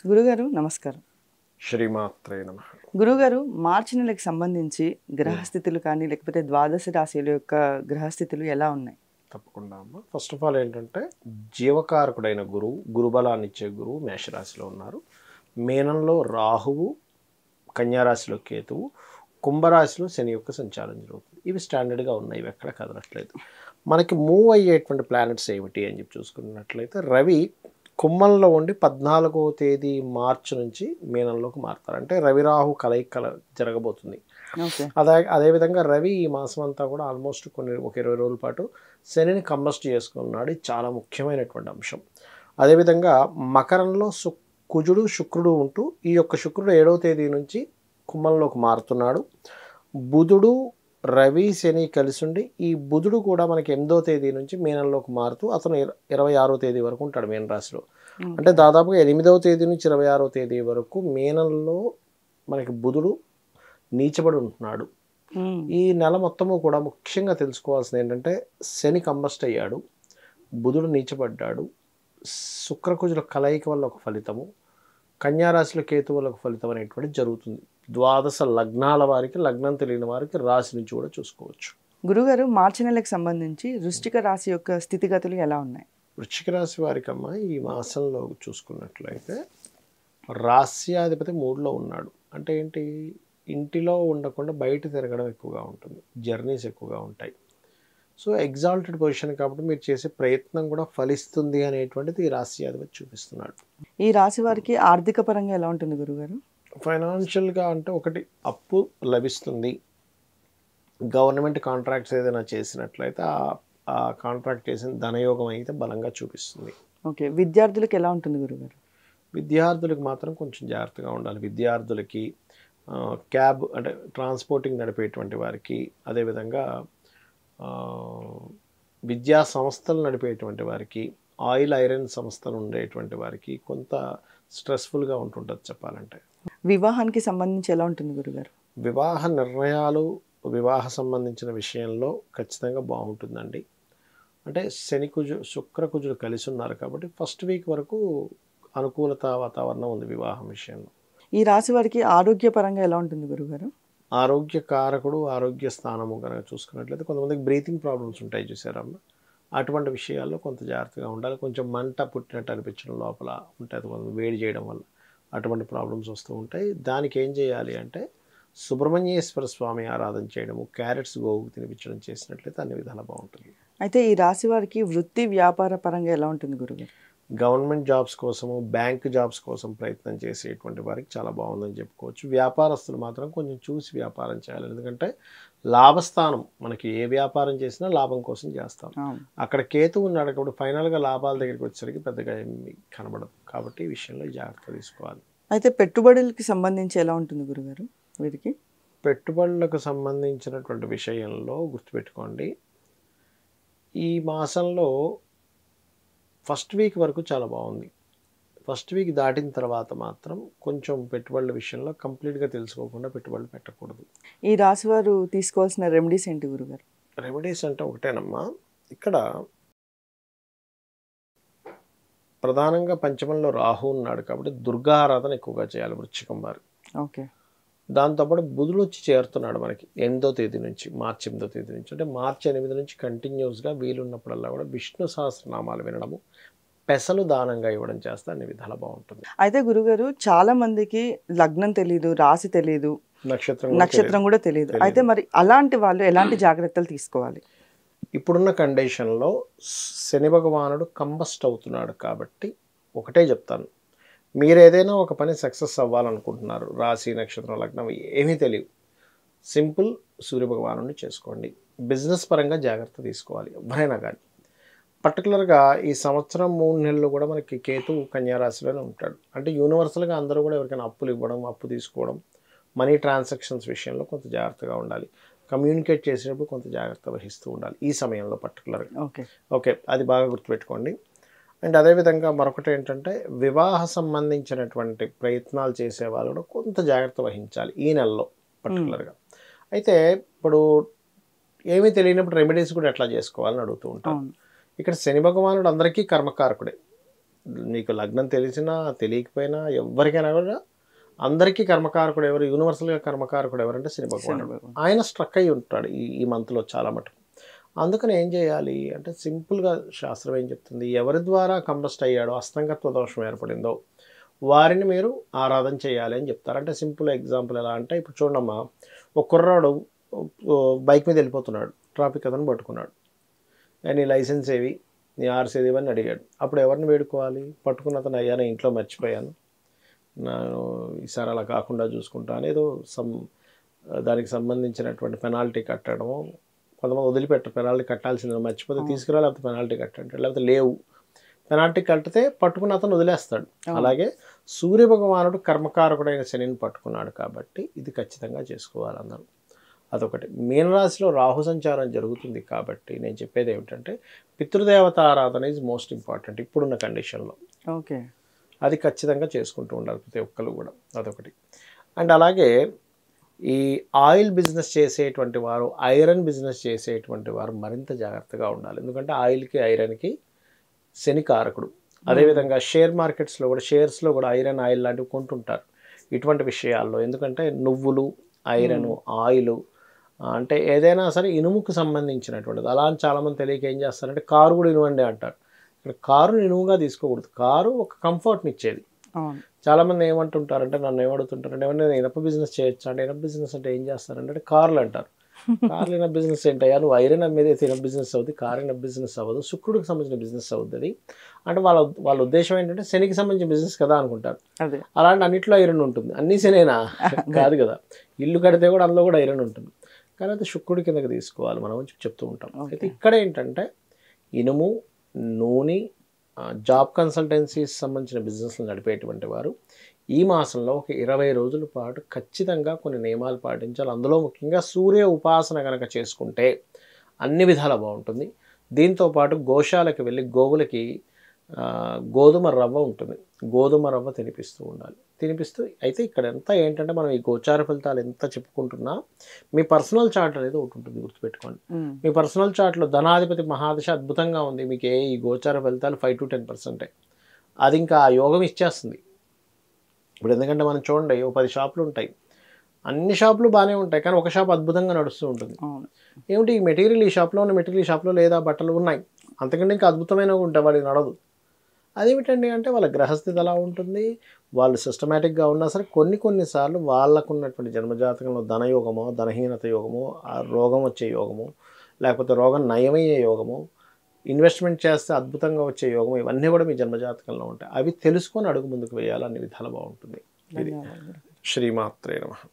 గురుగారు నమస్కారం. శ్రీమాత్రే నమః. గురుగారు మార్చి నెలకు సంబంధించి గ్రహస్థితులు కానీ లేకపోతే ద్వాదశ రాశుల యొక్క గ్రహస్థితులు ఎలా ఉన్నాయి? తప్పకుండా అమ్మ. ఫస్ట్ ఆఫ్ ఆల్ ఏంటంటే జీవకారకుడైన గురువు, గురుబలాన్ని ఇచ్చే గురువు మేషరాశిలో ఉన్నారు. మీనంలో రాహువు, కన్యారాశిలో కేతువు, కుంభరాశిలో శని యొక్క సంచారం జరుగుతుంది. ఇవి స్టాండర్డ్గా ఉన్నాయి, ఇవి ఎక్కడ కదలట్లేదు. మనకి మూవ్ అయ్యేటువంటి ప్లానెట్స్ ఏమిటి అని చెప్పి చూసుకున్నట్లయితే రవి కుంభంలో ఉండి 14వ తేదీ మార్చి నుంచి మీనంలోకి మారుతారు. అంటే రవి రాహు కలయిక జరగబోతుంది. అదేవిధంగా రవి ఈ మాసం అంతా కూడా ఆల్మోస్ట్ ఒక 20 రోజుల పాటు శనిని కంబస్ట్ చేసుకున్నాడు. ఇది చాలా ముఖ్యమైనటువంటి అంశం. అదేవిధంగా మకరంలో కుజుడు శుక్రుడు ఉంటూ ఈ యొక్క శుక్రుడు 7వ తేదీ నుంచి కుంభంలోకి మారుతున్నాడు. బుధుడు రవి శని కలిసి ఉండి ఈ బుధుడు కూడా మనకి 8వ తేదీ నుంచి మీనంలోకి మారుతూ అతను 26వ తేదీ వరకు ఉంటాడు మీన రాశిలో. అంటే దాదాపుగా 8వ తేదీ నుంచి 26వ తేదీ వరకు మీనంలో మనకి బుధుడు నీచబడి ఉంటున్నాడు. ఈ నెల మొత్తము కూడా ముఖ్యంగా తెలుసుకోవాల్సింది ఏంటంటే శని కంబస్ట్ అయ్యాడు, బుధుడు నీచబడ్డాడు, శుక్రకుజుల కలయిక వల్ల ఒక ఫలితము, కన్యారాశిలో కేతు వల్ల ఒక ఫలితం అనేటువంటి జరుగుతుంది. ద్వాదశ లగ్నాల వారికి, లగ్నం తెలియని వారికి రాశి నుంచి కూడా చూసుకోవచ్చు. గురుగారు మార్చి నెలకు సంబంధించి వృశ్చిక రాశి యొక్క స్థితిగతులు ఎలా ఉన్నాయి? వృశ్చిక రాశి వారికి అమ్మ ఈ మాసంలో చూసుకున్నట్లయితే రాస్యాధిపతి 3లో ఉన్నాడు. అంటే ఏంటి, ఇంటిలో ఉండకుండా బయట తిరగడం ఎక్కువగా ఉంటుంది, జర్నీస్ ఎక్కువగా ఉంటాయి. సో ఎగ్జాల్టెడ్ పొజిషన్ కాబట్టి మీరు చేసే ప్రయత్నం కూడా ఫలిస్తుంది అనేటువంటిది ఈ రాస్యాధిపతి చూపిస్తున్నాడు. ఈ రాశి వారికి ఆర్థిక పరంగా ఎలా ఉంటుంది గురుగారు? ఫైనాన్షియల్గా అంటే ఒకటి అప్పు లభిస్తుంది. గవర్నమెంట్ కాంట్రాక్ట్స్ ఏదైనా చేసినట్లయితే ఆ కాంట్రాక్ట్ చేసిన ధనయోగం అయితే బలంగా చూపిస్తుంది. ఓకే, విద్యార్థులకు ఎలా ఉంటుంది గురుగారు? విద్యార్థులకు మాత్రం కొంచెం జాగ్రత్తగా ఉండాలి. విద్యార్థులకి క్యాబ్ అంటే ట్రాన్స్పోర్టింగ్ నడిపేటువంటి వారికి, అదేవిధంగా విద్యా సంస్థలు నడిపేటువంటి వారికి, ఆయిల్ ఐరన్ సంస్థలు ఉండేటువంటి వారికి కొంత స్ట్రెస్ఫుల్గా ఉంటుంటుంది చెప్పాలంటే. వివాహానికి సంబంధించి ఎలా ఉంటుంది గురుగారు? వివాహ నిర్ణయాలు, వివాహ సంబంధించిన విషయంలో ఖచ్చితంగా బాగుంటుందండి. అంటే శుక్రకుజుడు కలిసి ఉన్నారు కాబట్టి ఫస్ట్ వీక్ వరకు అనుకూలత వాతావరణం ఉంది వివాహం విషయంలో. ఈ రాశి వారికి ఆరోగ్యపరంగా ఎలా ఉంటుంది గురుగారు? ఆరోగ్య కారకుడు, ఆరోగ్య స్థానము కనుక చూసుకున్నట్లయితే కొంతమందికి బ్రీతింగ్ ప్రాబ్లమ్స్ ఉంటాయి చూసారమ్మ. అటువంటి విషయాల్లో కొంత జాగ్రత్తగా ఉండాలి. కొంచెం మంట పుట్టినట్టు అనిపించడం లోపల ఉంటుంది, కొంచెం వేడి చేయడం వల్ల అటువంటి ప్రాబ్లమ్స్ వస్తూ ఉంటాయి. దానికి ఏం చేయాలి అంటే సుబ్రహ్మణ్యేశ్వర స్వామి ఆరాధన చేయడము, క్యారెట్స్ గోవుకు తినిపించడం చేసినట్లయితే అన్ని విధాలు బాగుంటుంది. అయితే ఈ రాశి వారికి వృత్తి వ్యాపార పరంగా ఎలా ఉంటుంది గురుగారు? గవర్నమెంట్ జాబ్స్ కోసము, బ్యాంక్ జాబ్స్ కోసం ప్రయత్నం చేసేటువంటి వారికి చాలా బాగుందని చెప్పుకోవచ్చు. వ్యాపారస్తులు మాత్రం కొంచెం చూసి వ్యాపారం చేయాలి. ఎందుకంటే లాభస్థానం, మనకి ఏ వ్యాపారం చేసినా లాభం కోసం చేస్తాం. అక్కడ కేతు ఉన్నాడు కాబట్టి ఫైనల్గా లాభాల దగ్గరికి వచ్చేసరికి పెద్దగా ఏమి కనబడదు. కాబట్టి ఈ విషయంలో జాగ్రత్త తీసుకోవాలి. అయితే పెట్టుబడులకి సంబంధించి ఎలా ఉంటుంది గురుగారు వీరికి? పెట్టుబడులకు సంబంధించినటువంటి విషయంలో గుర్తుపెట్టుకోండి, ఈ మాసంలో ఫస్ట్ వీక్ వరకు చాలా బాగుంది. ఫస్ట్ వీక్ దాటిన తర్వాత మాత్రం కొంచెం పెట్టుబడుల విషయంలో కంప్లీట్గా తెలుసుకోకుండా పెట్టుబడులు పెట్టకూడదు. ఈ రాశి వారు తీసుకోవాల్సిన రెమెడీస్ ఏంటి గురుగారు? రెమెడీస్ అంటే ఒకటేనమ్మా, ఇక్కడ ప్రధానంగా పంచమంలో రాహు ఉన్నాడు కాబట్టి దుర్గా ఆరాధన ఎక్కువగా చేయాలి వృశ్చికం వారు. ఓకే, దాంతోపాటు బుధుడు వచ్చి చేరుతున్నాడు మనకి 8వ తేదీ నుంచి, మార్చి 8వ తేదీ నుంచి. అంటే మార్చి 8 నుంచి కంటిన్యూస్గా వీలున్నప్పుడల్లా కూడా విష్ణు సహస్రనామాలు వినడము, పెసలు దానంగా ఇవ్వడం చేస్తే అన్ని విధాలు బాగుంటుంది. అయితే గురుగారు చాలా మందికి లగ్నం తెలియదు, రాశి తెలియదు, నక్షత్రం కూడా తెలియదు. అయితే మరి అలాంటి వాళ్ళు ఎలాంటి జాగ్రత్తలు తీసుకోవాలి? ఇప్పుడున్న కండిషన్లో శని భగవానుడు కంబస్ట్ అవుతున్నాడు కాబట్టి ఒకటే చెప్తాను, మీరు ఏదైనా ఒక పని సక్సెస్ అవ్వాలనుకుంటున్నారు, రాశి నక్షత్రం లగ్నం ఏమీ తెలియదు, సింపుల్ సూర్యభగవాను చేసుకోండి. బిజినెస్ పరంగా జాగ్రత్త తీసుకోవాలి ఎవరైనా కానీ. పర్టికులర్గా ఈ సంవత్సరం 3 నెలలు కూడా మనకి కేతు కన్యారాశిలోనే ఉంటాడు. అంటే యూనివర్సల్గా అందరూ కూడా ఎవరికైనా అప్పులు ఇవ్వడం, అప్పు తీసుకోవడం, మనీ ట్రాన్సాక్షన్స్ విషయంలో కొంత జాగ్రత్తగా ఉండాలి. కమ్యూనికేట్ చేసేటప్పుడు కొంత జాగ్రత్త వహిస్తూ ఉండాలి ఈ సమయంలో పర్టికులర్గా. ఓకే, అది బాగా గుర్తుపెట్టుకోండి. అండ్ అదేవిధంగా మరొకటి ఏంటంటే వివాహ సంబంధించినటువంటి ప్రయత్నాలు చేసే వాళ్ళు కూడా కొంత జాగ్రత్త వహించాలి ఈ నెలలో పర్టికులర్గా. అయితే ఇప్పుడు ఏమీ తెలియనప్పుడు రెమెడీస్ కూడా ఎట్లా చేసుకోవాలని అడుగుతూ ఉంటాం. ఇక్కడ శని భగవానుడు అందరికీ కర్మకారకుడే. నీకు లగ్నం తెలిసినా తెలియకపోయినా ఎవరికైనా కూడా అందరికీ కర్మకారకుడు ఎవరు, యూనివర్సల్గా కర్మకారకుడు ఎవరంటే శని భగవానుడు. ఆయన స్ట్రక్ అయి ఉంటాడు ఈ మంత్లో చాలా మటుకు. అందుకని ఏం చేయాలి అంటే సింపుల్గా శాస్త్రం ఏం చెప్తుంది, ఎవరి ద్వారా కంబస్ట్ అయ్యాడో అస్తంగత్వ దోషం ఏర్పడిందో వారిని మీరు ఆరాధన చేయాలి అని చెప్తారు. అంటే సింపుల్ ఎగ్జాంపుల్ ఎలా అంటే, ఇప్పుడు చూడమ్మా, ఒక కుర్రాడు బైక్ మీద వెళ్ళిపోతున్నాడు, ట్రాఫిక్ అతను పట్టుకున్నాడు, నీ లైసెన్స్ ఏవి, నీ ఆర్సీ ఏవి అని అడిగాడు. అప్పుడు ఎవరిని వేడుకోవాలి? పట్టుకున్న అతను, అయ్యా నేను ఇంట్లో మర్చిపోయాను, నేను ఈసారి అలా కాకుండా చూసుకుంటాను, ఏదో దానికి సంబంధించినటువంటి పెనాల్టీ కట్టడము. కొంతమంది వదిలిపెట్టరు, పెనాల్టీ కట్టాల్సింది, మర్చిపోతే తీసుకురా, లేకపోతే పెనాల్టీ కట్టంటాడు, లేకపోతే లేవు పెనాల్టీ కట్టితే పట్టుకున్న అతను వదిలేస్తాడు. అలాగే సూర్య భగవానుడు కర్మకారకుడైన శనిని పట్టుకున్నాడు కాబట్టి ఇది ఖచ్చితంగా చేసుకోవాలి అందరూ. అదొకటి. మీనరాశిలో రాహు సంచారం జరుగుతుంది కాబట్టి నేను చెప్పేది ఏమిటంటే, పితృదేవత ఆరాధన ఈజ్ మోస్ట్ ఇంపార్టెంట్ ఇప్పుడున్న కండిషన్లో. ఓకే, అది ఖచ్చితంగా చేసుకుంటూ ఉండాలి ప్రతి ఒక్కరు కూడా. అదొకటి. అండ్ అలాగే ఈ ఆయిల్ బిజినెస్ చేసేటువంటి వారు, ఐరన్ బిజినెస్ చేసేటువంటి వారు మరింత జాగ్రత్తగా ఉండాలి. ఎందుకంటే ఆయిల్కి ఐరన్కి శని కారకుడు. అదేవిధంగా షేర్ మార్కెట్స్లో కూడా, షేర్స్లో కూడా ఐరన్ ఆయిల్ లాంటివి కొంటుంటారు ఇటువంటి విషయాల్లో. ఎందుకంటే నువ్వులు, ఐరన్, ఆయిల్ అంటే ఏదైనా సరే ఇనుముకు సంబంధించినటువంటిది. అలా అని చాలామంది తెలియక ఏం చేస్తారంటే కారు కూడా ఇనువండి అంటారు. ఇక్కడ కారుని ఇనుముగా తీసుకోకూడదు. కారు ఒక కంఫర్ట్ని ఇచ్చేది. చాలామంది ఏమంటుంటారంటే, నన్ను ఏమడుగుతుంటారంటే, ఏమన్నా ఇనప బిజినెస్ చేయొచ్చా అంటే, ఇనప బిజినెస్ అంటే ఏం చేస్తారంటే కార్లు అంటారు. కార్లు ఇనప బిజినెస్ ఏంటయ్యా, నువ్వు ఐరన్ అమ్మేది అయితే ఇనప బిజినెస్ అవుతుంది, కారు ఇనప బిజినెస్ అవ్వదు, శుక్రుడికి సంబంధించిన బిజినెస్ అవుతుంది అంటే వాళ్ళ ఉద్దేశం ఏంటంటే శనికి సంబంధించిన బిజినెస్ కదా అనుకుంటారు. అలాంటి అన్నింటిలో ఐరన్ ఉంటుంది. అన్నీ శనేనా కాదు కదా, ఇల్లు కడితే కూడా అందులో కూడా ఐరన్ ఉంటుంది. కానీ అది శుక్రుడి కిందకి తీసుకోవాలి మనం చెప్తూ ఉంటాం. అయితే ఇక్కడ ఏంటంటే ఇనుము, నూనె, జాబ్ కన్సల్టెన్సీస్ సంబంధించిన బిజినెస్లు నడిపేటువంటి వారు ఈ మాసంలో ఒక 20 రోజుల పాటు ఖచ్చితంగా కొన్ని నియమాలు పాటించాలి. అందులో ముఖ్యంగా సూర్య ఉపాసన కనుక చేసుకుంటే అన్ని విధాలా బాగుంటుంది. దీంతోపాటు గోశాలకు వెళ్ళి గోవులకి గోధుమ రవ్వ ఉంటుంది, గోధుమ రవ్వ తినిపిస్తూ ఉండాలి. అయితే ఇక్కడ ఎంత ఏంటంటే, మనం ఈ గోచార ఫలితాలు ఎంత చెప్పుకుంటున్నా మీ పర్సనల్ చార్ట్ అనేది ఒకటి ఉంటుంది, గుర్తుపెట్టుకోండి. మీ పర్సనల్ చార్ట్లో ధనాధిపతి మహాదశ అద్భుతంగా ఉంది, మీకు ఈ గోచార ఫలితాలు 5 to 10%. అది ఇంకా ఆ యోగం ఇచ్చేస్తుంది. ఇప్పుడు ఎందుకంటే మనం చూడండి, 10 షాపులు ఉంటాయి, అన్ని షాపులు బాగానే ఉంటాయి, కానీ ఒక షాప్ అద్భుతంగా నడుస్తూ ఉంటుంది. ఏమిటి ఈ మెటీరియల్ ఈ షాప్లో ఉన్న మెటీరియల్ ఈ షాప్లో లేదా, బట్టలు ఉన్నాయి, అంతకంటే ఇంకా అద్భుతమైనవి ఉంటాయి, వాడికి నడదు. అదేమిటండి అంటే వాళ్ళ గ్రహస్థితి అలా ఉంటుంది. వాళ్ళు సిస్టమేటిక్గా ఉన్నా సరే కొన్నిసార్లు వాళ్ళకున్నటువంటి జన్మజాతకంలో ధనయోగమో, ధనహీనత యోగమో, ఆ రోగం వచ్చే యోగము, లేకపోతే రోగం నయమయ్యే యోగము, ఇన్వెస్ట్మెంట్ చేస్తే అద్భుతంగా వచ్చే యోగం, ఇవన్నీ కూడా మీ జన్మజాతకంలో ఉంటాయి. అవి తెలుసుకొని అడుగు ముందుకు వేయాలి, అన్ని విధాలు బాగుంటుంది. ఇది శ్రీమాత్రే నమః.